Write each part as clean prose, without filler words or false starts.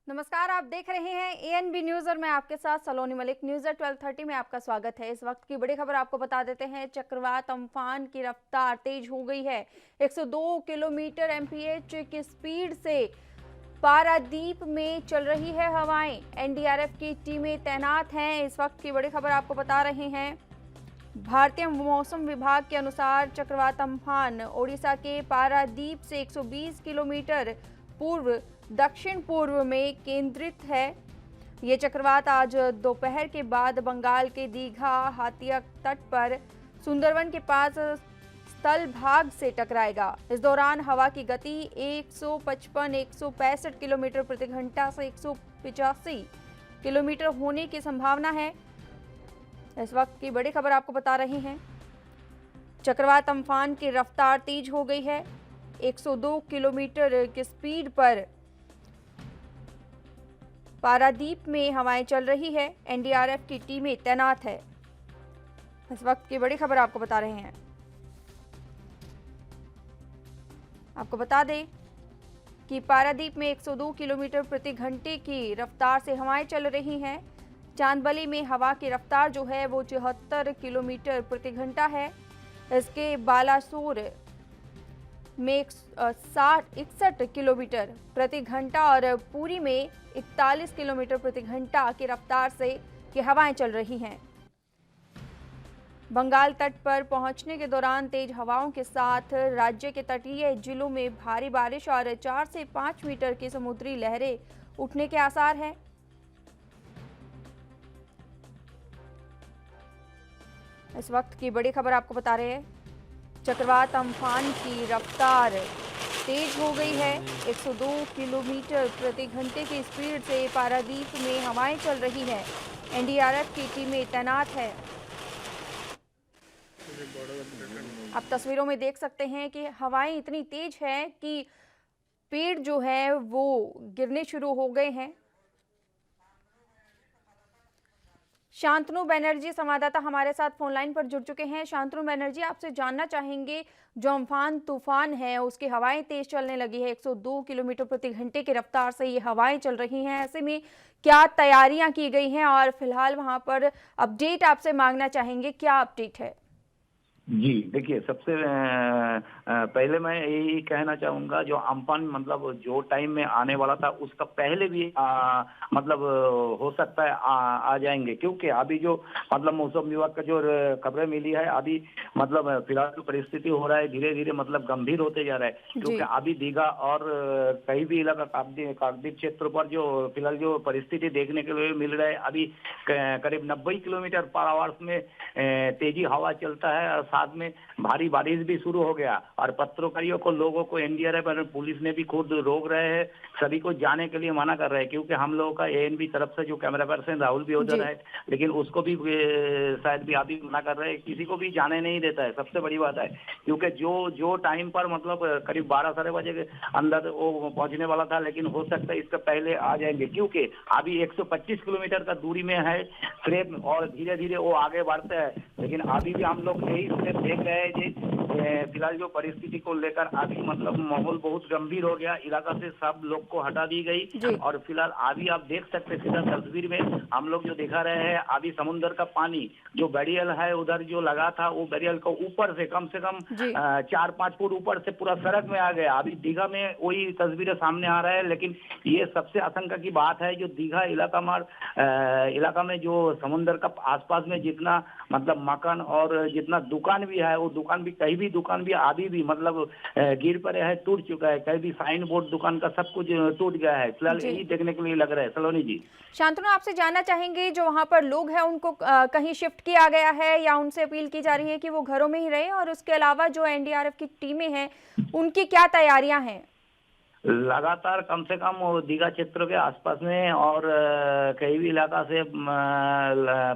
नमस्कार, आप देख रहे हैं एएनबी न्यूज और मैं आपके साथ सलोनी मलिक। न्यूज 12:30 में आपका स्वागत है। इस वक्त की बड़ी खबर आपको बता देते हैं। चक्रवात अम्फान की रफ्तार तेज हो गई है। 102 किलोमीटर एमपीएच की स्पीड से पारादीप में चल रही है हवाएं। एनडीआरएफ की टीमें तैनात हैं। इस वक्त की बड़ी खबर आपको बता रहे हैं। भारतीय मौसम विभाग के अनुसार चक्रवात अम्फान ओडिशा के पारादीप से 120 किलोमीटर पूर्व दक्षिण पूर्व में केंद्रित है। ये चक्रवात आज दोपहर के बाद बंगाल के दीघा हाथिया तट पर सुंदरवन के पास स्थल भाग से टकराएगा। इस दौरान हवा की गति 155-165 किलोमीटर प्रति घंटा से 185 किलोमीटर होने की संभावना है। इस वक्त की बड़ी खबर आपको बता रहे हैं। चक्रवात अम्फान की रफ्तार तेज हो गई है। 102 किलोमीटर की स्पीड पर पारादीप में हवाएं चल रही है। एनडीआरएफ की टीमें तैनात है। इस वक्त की बड़ी खबर आपको बता रहे हैं। आपको बता दें कि पारादीप में 102 किलोमीटर प्रति घंटे की रफ्तार से हवाएं चल रही हैं। चांदबली में हवा की रफ्तार जो है वो 74 किलोमीटर प्रति घंटा है। इसके बालासोर में 61 किलोमीटर प्रति घंटा और पुरी में 41 किलोमीटर प्रति घंटा की रफ्तार से ये हवाएं चल रही हैं। बंगाल तट पर पहुंचने के दौरान तेज हवाओं के साथ राज्य के तटीय जिलों में भारी बारिश और 4 से 5 मीटर की समुद्री लहरें उठने के आसार हैं। इस वक्त की बड़ी खबर आपको बता रहे हैं। चक्रवात अम्फान की रफ्तार तेज हो गई है। 102 किलोमीटर प्रति घंटे की स्पीड से पारादीप में हवाएं चल रही हैं। एनडीआरएफ की टीमें तैनात है। आप तस्वीरों में देख सकते हैं कि हवाएं इतनी तेज है कि पेड़ जो है वो गिरने शुरू हो गए हैं। शांतनु बनर्जी संवाददाता हमारे साथ फोन लाइन पर जुड़ चुके हैं। शांतनु बनर्जी, आपसे जानना चाहेंगे, जो अम्फान तूफान है उसकी हवाएं तेज चलने लगी है। 102 किलोमीटर प्रति घंटे की रफ्तार से ये हवाएं चल रही हैं। ऐसे में क्या तैयारियां की गई हैं और फिलहाल वहां पर अपडेट आपसे मांगना चाहेंगे, क्या अपडेट है? जी देखिए, सबसे पहले मैं यही कहना चाहूंगा, जो अम्फान मतलब जो टाइम में आने वाला था उसका पहले भी मतलब हो सकता है आ जाएंगे, क्योंकि अभी जो मतलब मौसम विभाग का जो खबरें मिली है, अभी मतलब फिलहाल जो परिस्थिति हो रहा है धीरे धीरे मतलब गंभीर होते जा रहा है। क्योंकि अभी दीघा और कई भी इलाका काकद्वीप क्षेत्र पर जो फिलहाल जो परिस्थिति देखने के लिए मिल रहा है, अभी करीब 90 किलोमीटर पर आवर में तेजी हवा चलता है और साथ में भारी बारिश भी शुरू हो गया। और पत्रकारियों को, लोगों को एनडीआरएफ और पुलिस ने भी खुद रोक रहे हैं, सभी को जाने के लिए मना कर रहे हैं। क्योंकि हम लोगों का एएनबी तरफ से जो कैमरा पर्सन राहुल भी उधर है, लेकिन उसको भी शायद भी अभी मना कर रहे हैं, किसी को भी जाने नहीं देता है। सबसे बड़ी बात है, क्योंकि जो टाइम पर मतलब करीब 12 साढ़े बजे के अंदर वो पहुंचने वाला था, लेकिन हो सकता है इसका पहले आ जाएंगे, क्योंकि अभी 125 किलोमीटर का दूरी में है फ्रेम और धीरे धीरे वो आगे बढ़ता है। लेकिन अभी भी हम लोग यही देख रहे हैं कि फिलहाल जो परिस्थिति को लेकर अभी मतलब माहौल बहुत गंभीर हो गया। इलाका से सब लोग को हटा दी गई और फिलहाल अभी आप देख सकते हैं सीधा तस्वीर में हम लोग जो दिखा रहे हैं, अभी समुद्र का पानी जो बैरियल है उधर जो लगा था, वो बैरियल को ऊपर से कम 4-5 फुट ऊपर से पूरा सड़क में आ गया। अभी दीघा में वही तस्वीरें सामने आ रहा है। लेकिन ये सबसे आशंका की बात है, जो दीघा इलाका में जो समुद्र का आसपास में जितना मतलब मकान और जितना दुकान भी है, वो दुकान भी कहीं भी दुकान भी अभी भी मतलब गिर पड़े है, टूट चुका है। कहीं भी साइन बोर्ड दुकान का सब कुछ टूट गया है। फिलहाल यही देखने के लिए लग रहा है। सलोनी जी, शांतनु, आपसे जानना चाहेंगे, जो वहां पर लोग हैं उनको कहीं शिफ्ट किया गया है या उनसे अपील की जा रही है कि वो घरों में ही रहे, और उसके अलावा जो एनडीआरएफ की टीमें हैं उनकी क्या तैयारियां हैं? लगातार कम से कम दीघा क्षेत्र के आसपास में और कई भी इलाका से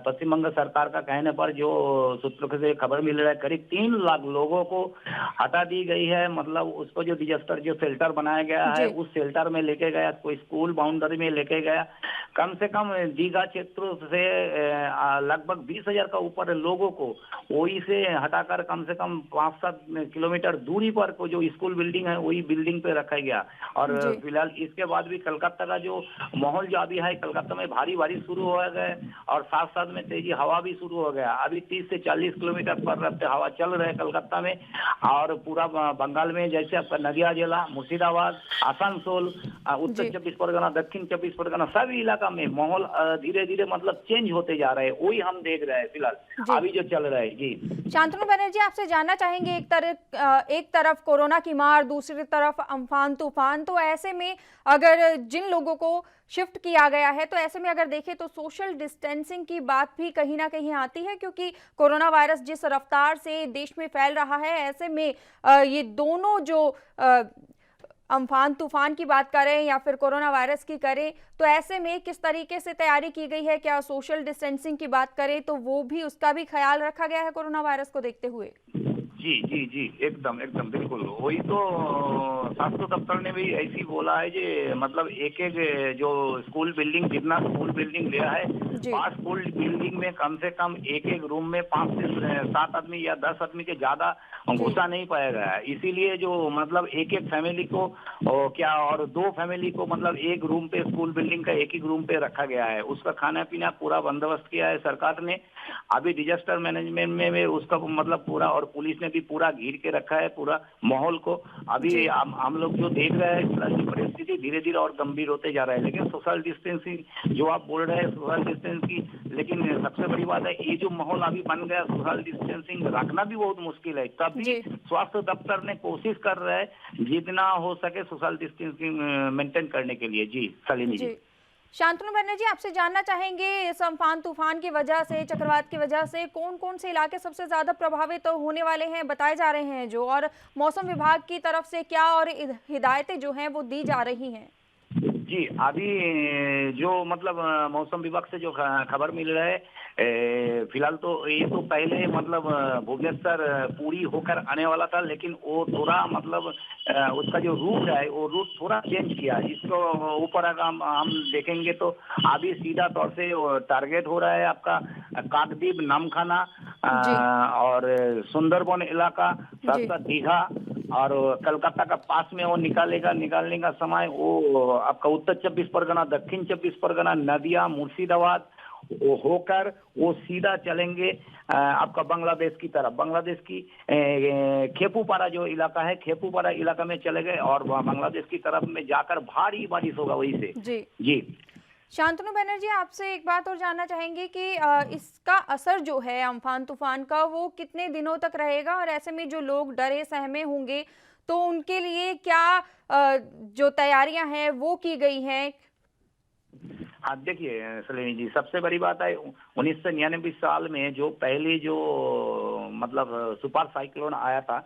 पश्चिम बंग सरकार का कहने पर जो सूत्रों से खबर मिल रहा है, करीब 3 लाख लोगों को हटा दी गई है। मतलब उसको जो डिजास्टर जो शेल्टर बनाया गया है, उस शेल्टर में लेके गया, कोई स्कूल बाउंड्री में लेके गया। कम से कम दीघा क्षेत्र से लगभग 20,000 का ऊपर लोगों को वही से हटाकर कम से कम 5-7 किलोमीटर दूरी पर को जो स्कूल बिल्डिंग है वही बिल्डिंग पे रखा गया। और जी फिलहाल इसके बाद भी कलकत्ता का जो माहौल जो अभी है, कलकत्ता में भारी बारिश शुरू हो गए और साथ साथ में तेजी हवा भी शुरू हो गया। अभी 30 से 40 किलोमीटर पर रफ्ते हवा चल रहे हैं कलकत्ता में। और पूरा बंगाल में जैसे आपका नदिया जिला, मुर्शिदाबाद, आसनसोल, उत्तर जी 24 परगना, दक्षिण 24 परगना, सभी इलाका में माहौल धीरे धीरे मतलब चेंज होते जा रहे हैं। वही हम देख रहे हैं फिलहाल जी। अभी जो चल रहा है। जी शांतनु बनर्जी, आपसे जानना चाहेंगे, एक तरफ कोरोना की मार, दूसरी तरफ अम्फान तूफान, तो ऐसे में अगर जिन लोगों को शिफ्ट किया गया है, तो ऐसे में अगर देखें तो सोशल डिस्टेंसिंग की बात भी कहीं ना कहीं आती है, क्योंकि कोरोना वायरस जिस रफ्तार से देश में फैल रहा है, ऐसे में ये दोनों जो अम्फान तूफान की बात करें या फिर कोरोना वायरस की करें, तो ऐसे में किस तरीके से तैयारी की गई है? क्या सोशल डिस्टेंसिंग की बात करें तो वो भी, उसका भी ख्याल रखा गया है कोरोना वायरस को देखते हुए? जी जी जी, एकदम एकदम बिल्कुल वही तो स्वास्थ्य दफ्तर ने भी ऐसी बोला है कि मतलब एक एक जो स्कूल बिल्डिंग, जितना स्कूल बिल्डिंग लिया है, जी 5 स्कूल बिल्डिंग में कम से कम एक एक रूम में 5 से 7 आदमी या 10 आदमी के ज्यादा जी घुसा नहीं पाएगा। इसीलिए जो मतलब एक एक फैमिली को क्या और 2 फैमिली को मतलब एक रूम पे, स्कूल बिल्डिंग का एक ही रूम पे रखा गया है। उसका खाना पीना पूरा बंदोबस्त किया है सरकार ने। अभी डिजास्टर मैनेजमेंट में उसका मतलब पूरा, और पुलिस ने भी पूरा घेर के रखा है पूरा माहौल को। अभी जी हम लोग जो देख रहे हैं परिस्थिति धीरे धीरे और गंभीर होते जा रहा है। लेकिन सोशल डिस्टेंसिंग जो आप बोल रहे हैं, सोशल डिस्टेंस की, लेकिन सबसे बड़ी बात है ये जो माहौल अभी बन गया, सोशल डिस्टेंसिंग रखना भी बहुत मुश्किल है। तभी जी स्वास्थ्य दफ्तर ने कोशिश कर रहा है जितना हो सके सोशल डिस्टेंसिंग मेंटेन करने के लिए। जी शालिनी जी। जी। शांतनु बनर्जी, आपसे जानना चाहेंगे, इस अम्फान तूफान की वजह से, चक्रवात की वजह से कौन कौन से इलाके सबसे ज्यादा प्रभावित होने वाले हैं, बताए जा रहे हैं जो, और मौसम विभाग की तरफ से क्या और हिदायतें जो हैं वो दी जा रही हैं? जी अभी जो मतलब मौसम विभाग से जो खबर मिल रहा है, फिलहाल तो ये तो पहले मतलब भुवनेश्वर पूरी होकर आने वाला था, लेकिन वो थोड़ा मतलब उसका जो रूट है वो रूट थोड़ा चेंज किया। इसको ऊपर अगर हम देखेंगे तो अभी सीधा तौर से टारगेट हो रहा है आपका काकद्वीप, नामखाना जी और सुंदरबन इलाका, साथ जी साथ दीघा और कलकत्ता का पास में वो निकालने का समय वो आपका उत्तर 24 परगना, दक्षिण 24 परगना, नदिया, मुर्शिदाबाद वो होकर वो सीधा चलेंगे आपका बांग्लादेश की तरफ। बांग्लादेश की खेपूपारा जो इलाका है, खेपूपारा इलाका में चले गए और बांग्लादेश की तरफ में जाकर भारी बारिश होगा वहीं से। जी। जी शांतनु बनर्जी, आपसे एक बात और जानना चाहेंगे कि इसका असर जो है अम्फान तूफान का, वो कितने दिनों तक रहेगा, और ऐसे में जो लोग डरे सहमे होंगे तो उनके लिए क्या जो तैयारियां हैं वो की गई हैं? हाँ देखिए सलीनी जी, सबसे बड़ी बात है 1999 साल में जो पहले जो मतलब सुपर साइक्लोन आया था,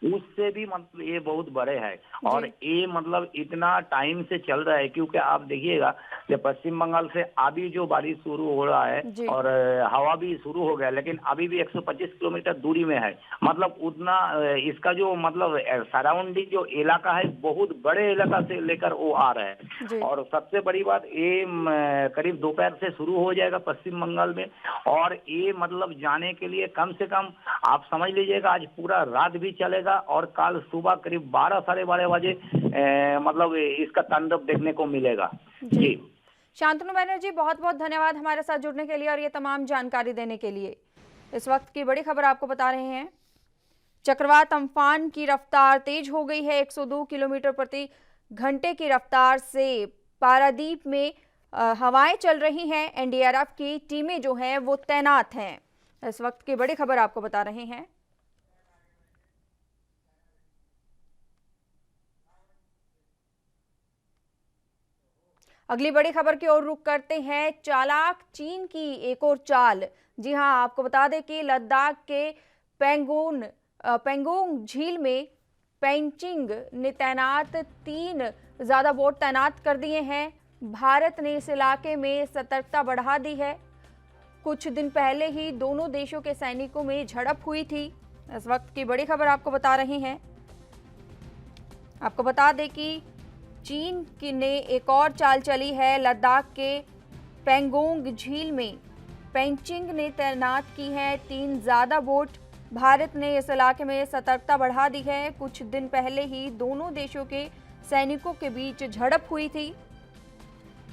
उससे भी मतलब ये बहुत बड़े है। और ये मतलब इतना टाइम से चल रहा है, क्योंकि आप देखिएगा कि पश्चिम बंगाल से अभी जो बारिश शुरू हो रहा है जी और हवा भी शुरू हो गया, लेकिन अभी भी 125 किलोमीटर दूरी में है। मतलब उतना इसका जो मतलब सराउंडिंग जो इलाका है, बहुत बड़े इलाका से लेकर वो आ रहा है। जी और सबसे बड़ी बात ये करीब दोपहर से शुरू हो जाएगा पश्चिम बंगाल में, और ये मतलब जाने के लिए कम से कम आप समझ लीजिएगा आज पूरा रात भी चलेगा और कल सुबह करीब 12 साढ़े 12 बजे मतलब इसका तांडव देखने को मिलेगा। जी शांतनु बनर्जी, बहुत बहुत धन्यवाद हमारे साथ जुड़ने के लिए और ये तमाम जानकारी देने के लिए। इस वक्त की बड़ी खबर आपको बता रहे हैं, चक्रवात अम्फान की रफ्तार तेज हो गई है। 102 किलोमीटर प्रति घंटे की रफ्तार से पारादीप में हवाएं चल रही हैं। एनडीआरएफ की टीमें जो हैं वो तैनात हैं। इस वक्त की बड़ी खबर आपको बता रहे हैं। अगली बड़ी खबर की ओर रुख करते हैं। चालाक चीन की एक और चाल। जी हां, आपको बता दें कि लद्दाख के पेंगोंग झील में पेंचिंग ने तैनात 3 ज्यादा बोट तैनात कर दिए हैं। भारत ने इस इलाके में सतर्कता बढ़ा दी है। कुछ दिन पहले ही दोनों देशों के सैनिकों में झड़प हुई थी। इस वक्त की बड़ी खबर आपको बता रहे हैं। आपको बता दें कि चीन ने एक और चाल चली है। लद्दाख के पेंगोंग झील में पेंचिंग ने तैनात की है 3 ज्यादा बोट। भारत ने इस इलाके में सतर्कता बढ़ा दी है। कुछ दिन पहले ही दोनों देशों के सैनिकों के बीच झड़प हुई थी।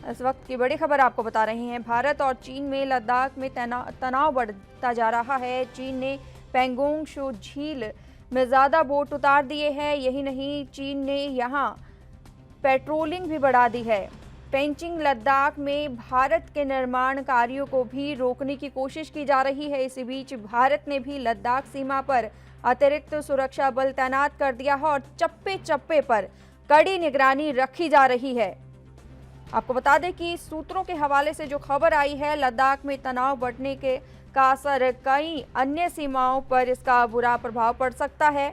इस वक्त की बड़ी खबर आपको बता रहे हैं, भारत और चीन में लद्दाख में तनाव बढ़ता जा रहा है। चीन ने पेंगोंग त्सो झील में ज़्यादा बोट उतार दिए हैं। यही नहीं, चीन ने यहाँ पेट्रोलिंग भी बढ़ा दी है। पेंचिंग लद्दाख में भारत के निर्माण कार्यों को भी रोकने की कोशिश की जा रही है। इसी बीच भारत ने भी लद्दाख सीमा पर अतिरिक्त सुरक्षा बल तैनात कर दिया है और चप्पे चप्पे पर कड़ी निगरानी रखी जा रही है। आपको बता दें कि सूत्रों के हवाले से जो खबर आई है, लद्दाख में तनाव बढ़ने का असर कई अन्य सीमाओं पर इसका बुरा प्रभाव पड़ सकता है।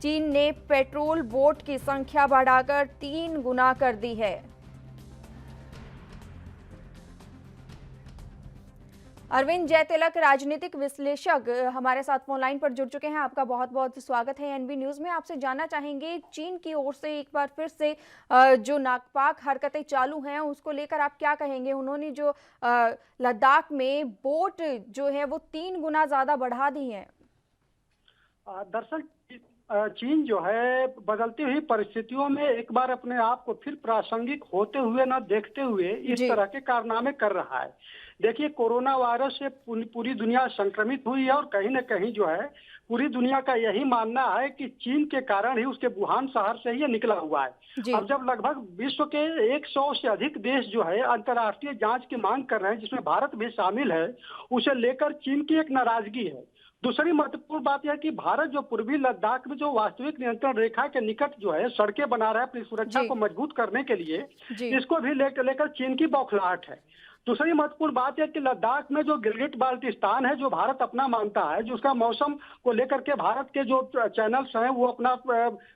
चीन ने पेट्रोल बोट की संख्या बढ़ाकर 3 गुना कर दी है। अरविंद जयतिलक, राजनीतिक विश्लेषक, हमारे साथ फोन लाइन पर जुड़ चुके हैं। आपका बहुत बहुत स्वागत है एनबी न्यूज में। आपसे जानना चाहेंगे, चीन की ओर से एक बार फिर से जो नापाक हरकतें चालू हैं उसको लेकर आप क्या कहेंगे? उन्होंने जो लद्दाख में बोट जो है वो 3 गुना ज्यादा बढ़ा दी है। दरअसल चीन जो है बदलती हुई परिस्थितियों में एक बार अपने आप को फिर प्रासंगिक होते हुए न देखते हुए इस तरह के कारनामे कर रहा है। देखिए, कोरोना वायरस से पूरी दुनिया संक्रमित हुई है और कहीं न कहीं जो है पूरी दुनिया का यही मानना है कि चीन के कारण ही, उसके वुहान शहर से ही ये निकला हुआ है। अब जब लगभग विश्व के 100 से अधिक देश जो है अंतर्राष्ट्रीय जांच की मांग कर रहे हैं, जिसमें भारत भी शामिल है, उसे लेकर चीन की एक नाराजगी है। दूसरी महत्वपूर्ण बात यह कि भारत जो पूर्वी लद्दाख में जो वास्तविक नियंत्रण रेखा के निकट जो है सड़कें बना रहा है अपनी सुरक्षा को मजबूत करने के लिए, इसको भी लेकर चीन की बौखलाहट है। दूसरी महत्वपूर्ण बात यह कि लद्दाख में जो गिलगिट बाल्टिस्तान है, जो भारत अपना मानता है, जो उसका मौसम को लेकर के भारत के जो चैनल्स हैं वो अपना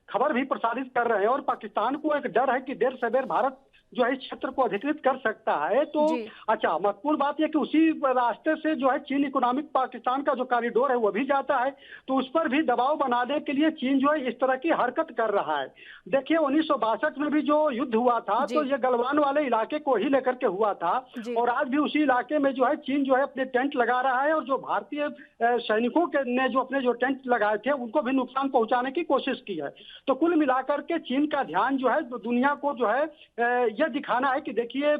खबर भी प्रसारित कर रहे हैं और पाकिस्तान को एक डर है कि देर सवेर भारत जो है इस क्षेत्र को अधिकृत कर सकता है। तो अच्छा, महत्वपूर्ण बात यह कि उसी रास्ते से जो है चीन इकोनॉमिक पाकिस्तान का जो कॉरिडोर है वो भी जाता है, तो उस पर भी दबाव बनाने के लिए चीन जो है इस तरह की हरकत कर रहा है। देखिए, 1962 में भी जो युद्ध हुआ था तो ये गलवान वाले इलाके को ही लेकर के हुआ था और आज भी उसी इलाके में जो है चीन जो है अपने टेंट लगा रहा है और जो भारतीय सैनिकों के ने जो अपने जो टेंट लगाए थे उनको भी नुकसान पहुंचाने की कोशिश की है। तो कुल मिलाकर के चीन का ध्यान जो है दुनिया को जो है यह दिखाना है कि देखिए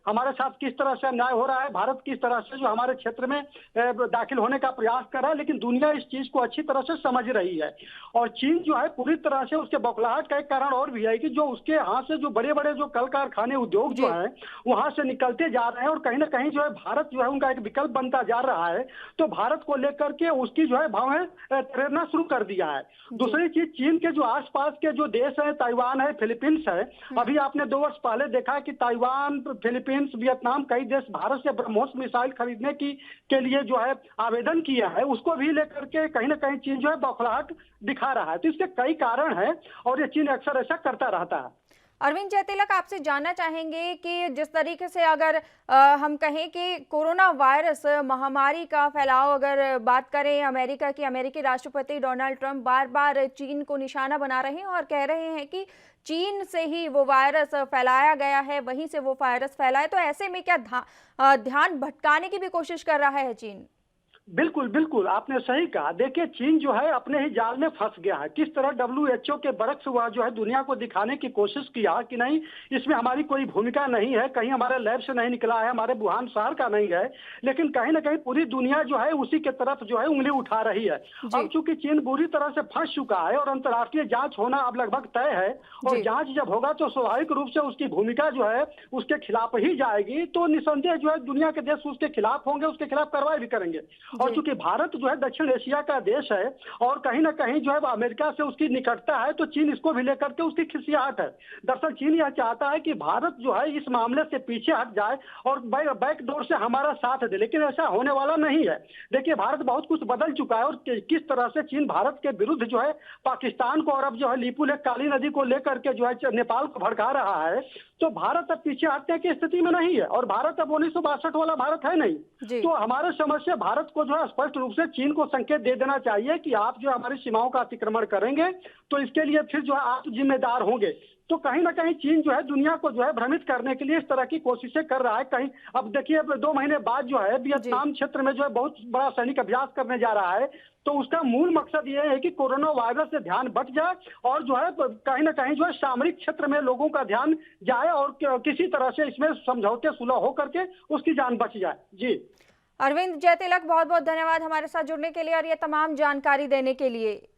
हमारे साथ किस तरह से अन्याय हो रहा है, भारत किस तरह से जो हमारे क्षेत्र में दाखिल होने का प्रयास कर रहा है, लेकिन दुनिया इस चीज को अच्छी तरह से समझ रही है। और चीन जो है पूरी तरह से, उसके बौखलाहट का एक कारण और भी है कि जो उसके यहाँ से जो बड़े बड़े जो कल कारखाने उद्योग जो है वहां से निकलते जा रहे हैं और कहीं ना कहीं जो है भारत जो है उनका एक विकल्प बनता जा रहा है। तो भारत को लेकर के उसकी जो है भावें प्रेरणा शुरू कर दिया है। दूसरी चीज, चीन के जो आसपास के जो देश है, ताइवान है, फिलीपींस है, अभी आपने 2 वर्ष पहले देखा कि ताइवान, फिलीपींस, वियतनाम, कई देश भारत से ब्रह्मोस मिसाइल खरीदने के लिए जो है आवेदन किया है, उसको भी लेकर के कहीं ना कहीं चीन जो है बौखलाहट दिखा रहा है। तो इसके कई कारण हैं और ये चीन अक्सर ऐसा करता रहता है। अरविंद जयतिलक, आपसे जानना चाहेंगे कि जिस तरीके से अगर हम कहें कि कोरोना वायरस महामारी का फैलाव अगर बात करें, अमेरिकी राष्ट्रपति डोनाल्ड ट्रंप बार बार चीन को निशाना बना रहे हैं और कह रहे हैं कि चीन से ही वो वायरस फैलाया गया है, वहीं से वो वायरस फैला है, तो ऐसे में क्या ध्यान भटकाने की भी कोशिश कर रहा है चीन? बिल्कुल बिल्कुल, आपने सही कहा। देखिए, चीन जो है अपने ही जाल में फंस गया है। किस तरह WHO के बरक्स हुआ जो है दुनिया को दिखाने की कोशिश किया कि नहीं, इसमें हमारी कोई भूमिका नहीं है, कहीं हमारे लैब से नहीं निकला है, हमारे वुहान शहर का नहीं है, लेकिन कहीं ना कहीं पूरी दुनिया जो है उसी के तरफ जो है उंगली उठा रही है। अब चूंकि चीन बुरी तरह से फंस चुका है और अंतर्राष्ट्रीय जांच होना अब लगभग तय है और जांच जब होगा तो स्वाभाविक रूप से उसकी भूमिका जो है उसके खिलाफ ही जाएगी। तो निसंदेह जो है दुनिया के देश उसके खिलाफ होंगे, उसके खिलाफ कार्रवाई भी करेंगे। और चूंकि भारत जो है दक्षिण एशिया का देश है और कहीं ना कहीं जो है अमेरिका से उसकी निकटता है, तो चीन इसको भी लेकर के उसकी खिसियाहट है। दरअसल चीन यह चाहता है कि भारत जो है इस मामले से पीछे हट जाए और बैकडोर से हमारा साथ दे, लेकिन ऐसा होने वाला नहीं है। देखिए, भारत बहुत कुछ बदल चुका है और किस तरह से चीन भारत के विरुद्ध जो है पाकिस्तान को और अब जो है लीपू लेक काली नदी को लेकर के जो है नेपाल को भड़का रहा है। तो भारत अब पीछे हटने की स्थिति में नहीं है और भारत अब 1962 वाला भारत है नहीं। तो हमारे समझ से भारत को जो है स्पष्ट रूप से चीन को संकेत दे देना चाहिए कि आप जो हमारी सीमाओं का अतिक्रमण करेंगे तो इसके लिए फिर जो है आप जिम्मेदार होंगे। तो कहीं ना कहीं चीन जो है दुनिया को जो है भ्रमित करने के लिए इस तरह की कोशिशें कर रहा है। कहीं अब देखिए, अब 2 महीने बाद जो है वियतनाम क्षेत्र में जो है बहुत बड़ा सैनिक अभ्यास करने जा रहा है। तो उसका मूल मकसद ये है कि कोरोना वायरस से ध्यान बट जाए और जो है कहीं ना कहीं जो है सामरिक क्षेत्र में लोगों का ध्यान जाए और किसी तरह से इसमें समझौते सुलह हो करके उसकी जान बच जाए। जी अरविंद जयतिलक, बहुत बहुत धन्यवाद हमारे साथ जुड़ने के लिए और ये तमाम जानकारी देने के लिए।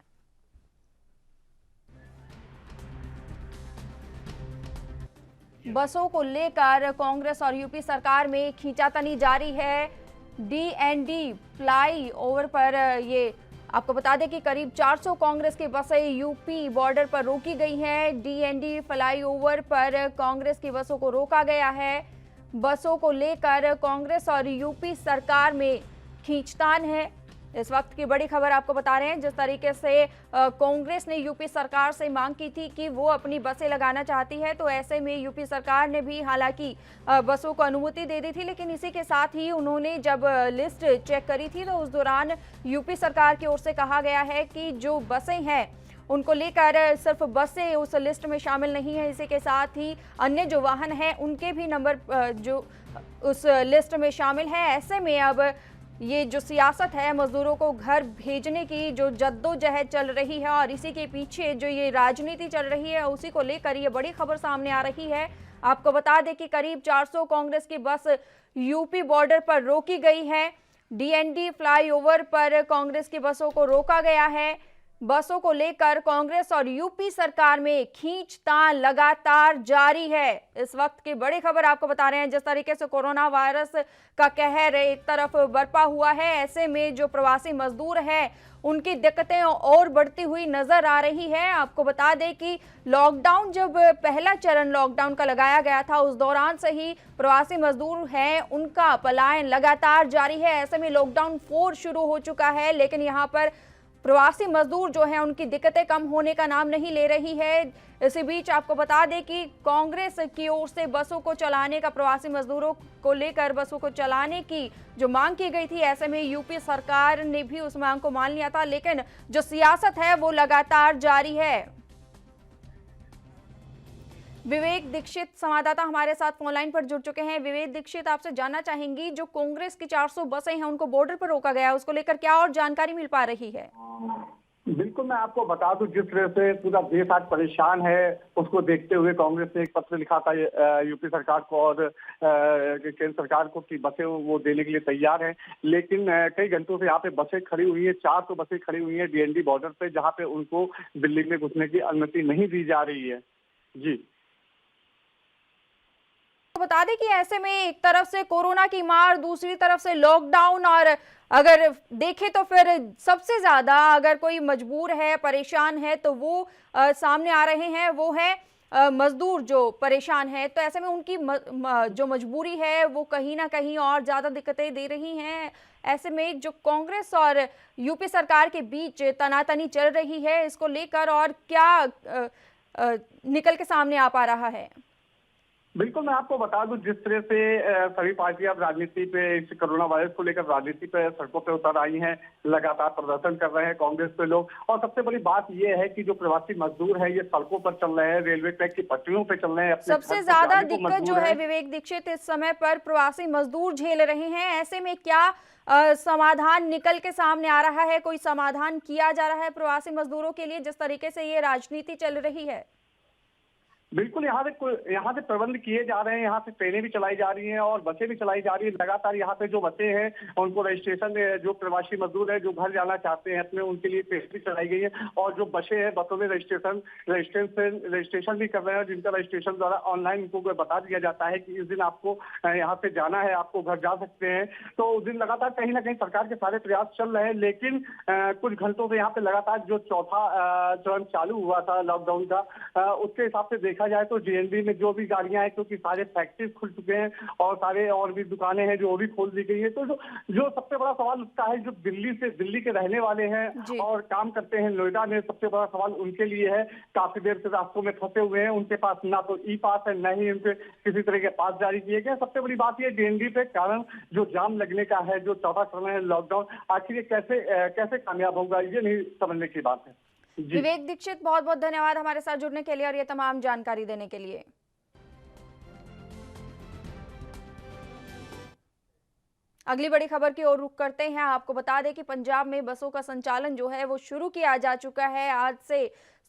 बसों को लेकर कांग्रेस और यूपी सरकार में खींचातानी जारी है। डीएनडी फ्लाई ओवर पर ये आपको बता दें कि करीब 400 कांग्रेस की बसें यूपी बॉर्डर पर रोकी गई हैं। डीएनडी फ्लाई ओवर पर कांग्रेस की बसों को रोका गया है। बसों को लेकर कांग्रेस और यूपी सरकार में खींचतान है। इस वक्त की बड़ी खबर आपको बता रहे हैं, जिस तरीके से कांग्रेस ने यूपी सरकार से मांग की थी कि वो अपनी बसें लगाना चाहती है, तो ऐसे में यूपी सरकार ने भी हालांकि बसों को अनुमति दे दी थी, लेकिन इसी के साथ ही उन्होंने जब लिस्ट चेक करी थी तो उस दौरान यूपी सरकार की ओर से कहा गया है कि जो बसें हैं उनको लेकर सिर्फ बसें उस लिस्ट में शामिल नहीं है, इसी के साथ ही अन्य जो वाहन हैं उनके भी नंबर जो उस लिस्ट में शामिल है। ऐसे में अब ये जो सियासत है, मजदूरों को घर भेजने की जो जद्दोजहद चल रही है और इसी के पीछे जो ये राजनीति चल रही है, उसी को लेकर ये बड़ी खबर सामने आ रही है। आपको बता दें कि करीब 400 कांग्रेस की बस यूपी बॉर्डर पर रोकी गई है। डीएनडी फ्लाईओवर पर कांग्रेस की बसों को रोका गया है। बसों को लेकर कांग्रेस और यूपी सरकार में खींचतान लगातार जारी है। इस वक्त की बड़ी खबर आपको बता रहे हैं, जिस तरीके से कोरोना वायरस का कहर एक तरफ बरपा हुआ है, ऐसे में जो प्रवासी मजदूर हैं उनकी दिक्कतें और बढ़ती हुई नजर आ रही है। आपको बता दें कि लॉकडाउन, जब पहला चरण लॉकडाउन का लगाया गया था, उस दौरान से ही प्रवासी मजदूर हैं उनका पलायन लगातार जारी है। ऐसे में लॉकडाउन 4 शुरू हो चुका है, लेकिन यहाँ पर प्रवासी मजदूर जो हैं उनकी दिक्कतें कम होने का नाम नहीं ले रही है। इसी बीच आपको बता दें कि कांग्रेस की ओर से बसों को चलाने का, प्रवासी मजदूरों को लेकर बसों को चलाने की जो मांग की गई थी, ऐसे में यूपी सरकार ने भी उस मांग को मान लिया था, लेकिन जो सियासत है वो लगातार जारी है। विवेक दीक्षित संवाददाता हमारे साथ फोनलाइन पर जुड़ चुके हैं। विवेक दीक्षित, आपसे जानना चाहेंगी, जो कांग्रेस की 400 बसें हैं उनको बॉर्डर पर रोका गया है, उसको लेकर क्या और जानकारी मिल पा रही है? बिल्कुल, मैं आपको बता दूं, जिस तरह से पूरा देश आज परेशान है, उसको देखते हुए कांग्रेस ने एक पत्र लिखा था यूपी सरकार को और केंद्र सरकार को कि बसें वो देने के लिए तैयार हैं। लेकिन कई घंटों से यहाँ पे बसें खड़ी हुई हैं, 400 बसें खड़ी हुई हैं डीएनडी बॉर्डर पे, जहाँ पे उनको दिल्ली में घुसने की अनुमति नहीं दी जा रही है। जी बता दें कि ऐसे में एक तरफ से कोरोना की मार, दूसरी तरफ से लॉकडाउन, और अगर देखें तो फिर सबसे ज्यादा अगर कोई मजबूर है, परेशान है, तो वो सामने आ रहे हैं, वो है मजदूर जो परेशान है। तो ऐसे में उनकी जो मजबूरी है वो कहीं ना कहीं और ज्यादा दिक्कतें दे रही हैं। ऐसे में जो कांग्रेस और यूपी सरकार के बीच तनातनी चल रही है, इसको लेकर और क्या निकल के सामने आ पा रहा है? बिल्कुल, मैं आपको बता दूं, जिस तरह से सभी पार्टियां अब राजनीति पे, इस कोरोना वायरस को लेकर राजनीति पे सड़कों पे उतर आई हैं, लगातार प्रदर्शन कर रहे हैं कांग्रेस पे लोग। और सबसे बड़ी बात ये है कि जो प्रवासी मजदूर है ये सड़कों पर चल रहे हैं, रेलवे ट्रैक की पटरियों पे चल रहे हैं। सबसे ज्यादा दिक्कत जो है विवेक दीक्षित इस समय पर प्रवासी मजदूर झेल रहे हैं। ऐसे में क्या समाधान निकल के सामने आ रहा है? कोई समाधान किया जा रहा है प्रवासी मजदूरों के लिए, जिस तरीके से ये राजनीति चल रही है? बिल्कुल, यहाँ से प्रबंध किए जा रहे हैं, यहाँ से ट्रेनें भी चलाई जा रही हैं और बसें भी चलाई जा रही है। लगातार यहाँ पे जो बसें हैं उनको रजिस्ट्रेशन, जो प्रवासी मजदूर है जो घर जाना चाहते हैं अपने, उनके लिए ट्रेन भी चलाई गई है। और जो बसें हैं, बसों में रजिस्ट्रेशन भी कर रहे हैं, जिनका रजिस्ट्रेशन द्वारा ऑनलाइन उनको बता दिया जाता है कि इस दिन आपको यहाँ से जाना है, आपको घर जा सकते हैं। तो उस दिन लगातार कहीं ना कहीं सरकार के सारे प्रयास चल रहे हैं, लेकिन कुछ घंटों से यहाँ पे लगातार जो चौथा चरण चालू हुआ था लॉकडाउन का, उसके हिसाब से देखा जाए तो डीएनबी में जो भी गाड़ियां हैं, क्योंकि सारे फैक्ट्रीज खुल चुके हैं और सारे और भी दुकानें हैं जो भी खोल दी गई है, तो जो सबसे बड़ा सवाल उठता है, जो दिल्ली के रहने वाले हैं और काम करते हैं नोएडा में, सबसे बड़ा सवाल उनके लिए है। काफी देर से रास्तों में फंसे हुए हैं, उनके पास ना तो ई पास है, ना ही उनके किसी तरह के पास जारी किए गए। सबसे बड़ी बात यह डीएनबी पे कारण जो जाम लगने का है, जो चौथा चरण है लॉकडाउन, आखिर ये कैसे कामयाब होगा, ये नहीं समझने की बात है। विवेक दीक्षित, बहुत बहुत धन्यवाद हमारे साथ जुड़ने के लिए और ये तमाम जानकारी देने के लिए। अगली बड़ी खबर की ओर रुख करते हैं। आपको बता दें कि पंजाब में बसों का संचालन जो है वो शुरू किया जा चुका है। आज से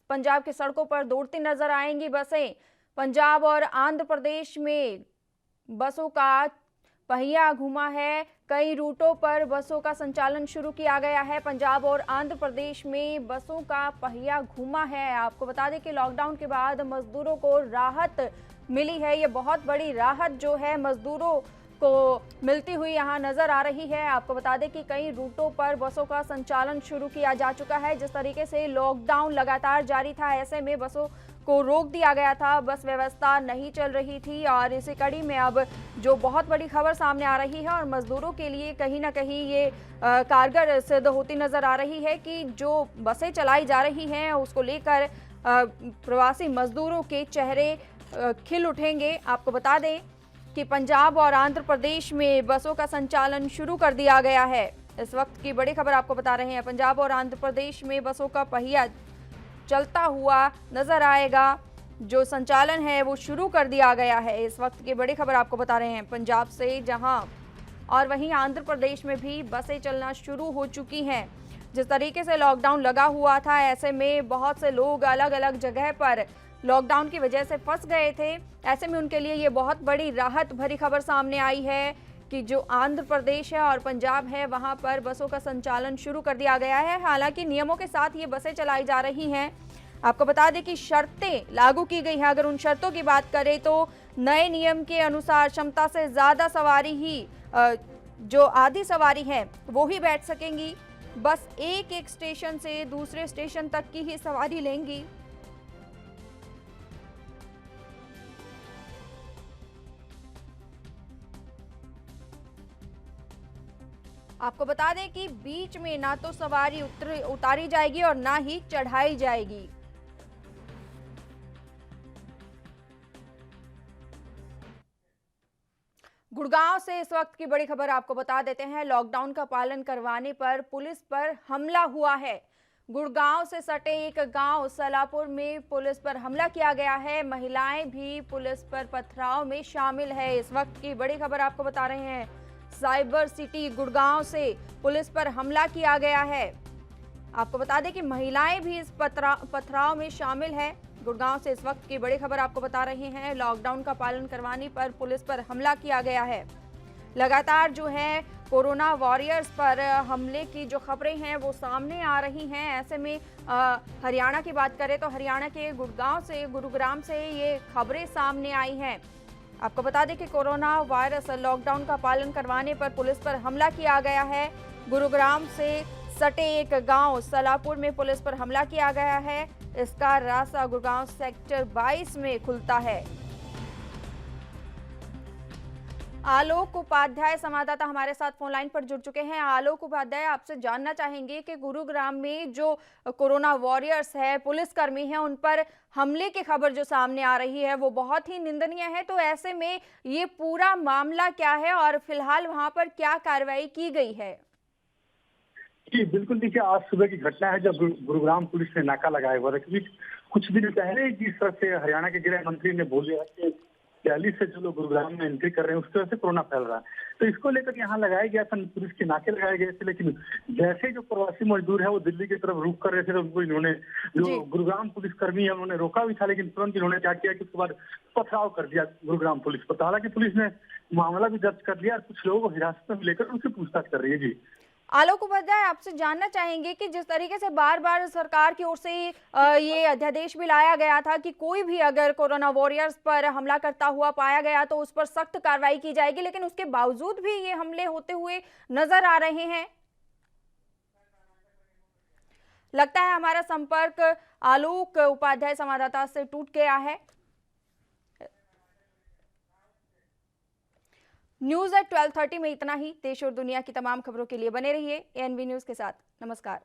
पंजाब की सड़कों पर दौड़ती नजर आएंगी बसें। पंजाब और आंध्र प्रदेश में बसों का पहिया घुमा है। कई रूटों पर बसों का संचालन शुरू किया गया है। पंजाब और आंध्र प्रदेश में बसों का पहिया घुमा है। आपको बता दें कि लॉकडाउन के बाद मजदूरों को राहत मिली है। ये बहुत बड़ी राहत जो है मजदूरों को मिलती हुई यहाँ नजर आ रही है। आपको बता दें कि कई रूटों पर बसों का संचालन शुरू किया जा चुका है। जिस तरीके से लॉकडाउन लगातार जारी था, ऐसे में बसों को रोक दिया गया था, बस व्यवस्था नहीं चल रही थी और इसी कड़ी में अब जो बहुत बड़ी खबर सामने आ रही है और मजदूरों के लिए कहीं ना कहीं ये कारगर सिद्ध होती नजर आ रही है कि जो बसें चलाई जा रही हैं उसको लेकर प्रवासी मजदूरों के चेहरे खिल उठेंगे। आपको बता दें कि पंजाब और आंध्र प्रदेश में बसों का संचालन शुरू कर दिया गया है। इस वक्त की बड़ी खबर आपको बता रहे हैं, पंजाब और आंध्र प्रदेश में बसों का पहिया चलता हुआ नजर आएगा। जो संचालन है वो शुरू कर दिया गया है। इस वक्त की बड़ी खबर आपको बता रहे हैं पंजाब से, जहां और वहीं आंध्र प्रदेश में भी बसें चलना शुरू हो चुकी हैं। जिस तरीके से लॉकडाउन लगा हुआ था, ऐसे में बहुत से लोग अलग अलग जगह पर लॉकडाउन की वजह से फंस गए थे। ऐसे में उनके लिए ये बहुत बड़ी राहत भरी खबर सामने आई है कि जो आंध्र प्रदेश है और पंजाब है वहां पर बसों का संचालन शुरू कर दिया गया है। हालांकि नियमों के साथ ये बसें चलाई जा रही हैं। आपको बता दें कि शर्तें लागू की गई हैं। अगर उन शर्तों की बात करें तो नए नियम के अनुसार क्षमता से ज़्यादा सवारी ही जो आधी सवारी है वो ही बैठ सकेंगी। बस एक एक स्टेशन से दूसरे स्टेशन तक की ही सवारी लेंगी। आपको बता दें कि बीच में ना तो सवारी उतारी जाएगी और ना ही चढ़ाई जाएगी। गुड़गांव से इस वक्त की बड़ी खबर आपको बता देते हैं। लॉकडाउन का पालन करवाने पर पुलिस पर हमला हुआ है। गुड़गांव से सटे एक गांव सलापुर में पुलिस पर हमला किया गया है। महिलाएं भी पुलिस पर पथराव में शामिल है। इस वक्त की बड़ी खबर आपको बता रहे हैं, साइबर सिटी गुड़गांव से पुलिस पर हमला किया गया है। आपको बता दें कि महिलाएं भी इस पथराव में शामिल है। गुड़गांव से इस वक्त की बड़ी खबर आपको बता रहे हैं, लॉकडाउन का पालन करवाने पर पुलिस पर हमला किया गया है। लगातार जो है कोरोना वॉरियर्स पर हमले की जो खबरें हैं वो सामने आ रही हैं। ऐसे में हरियाणा की बात करें तो हरियाणा के गुरुग्राम से ये खबरें सामने आई हैं। आपको बता दें कि कोरोना वायरस लॉकडाउन का पालन करवाने पर पुलिस पर हमला किया गया है। गुरुग्राम से सटे एक गांव सलापुर में पुलिस पर हमला किया गया है। इसका रास्ता गुड़गांव सेक्टर 22 में खुलता है। आलोक उपाध्याय संवाददाता हमारे साथ फोन लाइन पर जुड़ चुके हैं। आलोक उपाध्याय, आपसे जानना चाहेंगे कि गुरुग्राम में जो कोरोना वॉरियर्स है, पुलिसकर्मी हैं, उन पर हमले की खबर जो सामने आ रही है वो बहुत ही निंदनीय है। तो ऐसे में ये पूरा मामला क्या है और फिलहाल वहां पर क्या कार्रवाई की गई है? जी बिल्कुल, देखिए आज सुबह की घटना है जब गुरुग्राम पुलिस ने नाका लगाया हुआ था, क्योंकि कुछ दिन पहले जिस तरह से हरियाणा के गृह मंत्री ने बोले कि दिल्ली से जो लोग गुरुग्राम में एंट्री कर रहे हैं उस तरह से कोरोना फैल रहा है, तो इसको लेकर यहाँ लगाया गया था, पुलिस के नाके लगाए गए थे। लेकिन जैसे जो प्रवासी मजदूर है वो दिल्ली की तरफ रुख कर रहे थे तो उनको इन्होंने जो गुरुग्राम पुलिस कर्मी है उन्होंने रोका भी था, लेकिन तुरंत इन्होंने क्या किया कि उसके बाद पथराव कर दिया गुरुग्राम पुलिस पर। हालांकि पुलिस ने मामला भी दर्ज कर लिया और कुछ लोगों को हिरासत में लेकर उनसे पूछताछ कर रही है। जी आलोक उपाध्याय, आपसे जानना चाहेंगे कि जिस तरीके से बार बार सरकार की ओर से ये अध्यादेश भी लाया गया था कि कोई भी अगर कोरोना वॉरियर्स पर हमला करता हुआ पाया गया तो उस पर सख्त कार्रवाई की जाएगी, लेकिन उसके बावजूद भी ये हमले होते हुए नजर आ रहे हैं। लगता है हमारा संपर्क आलोक उपाध्याय संवाददाता से टूट गया है। न्यूज़ एट 12:30 में इतना ही। देश और दुनिया की तमाम खबरों के लिए बने रहिए एएनबी न्यूज़ के साथ। नमस्कार।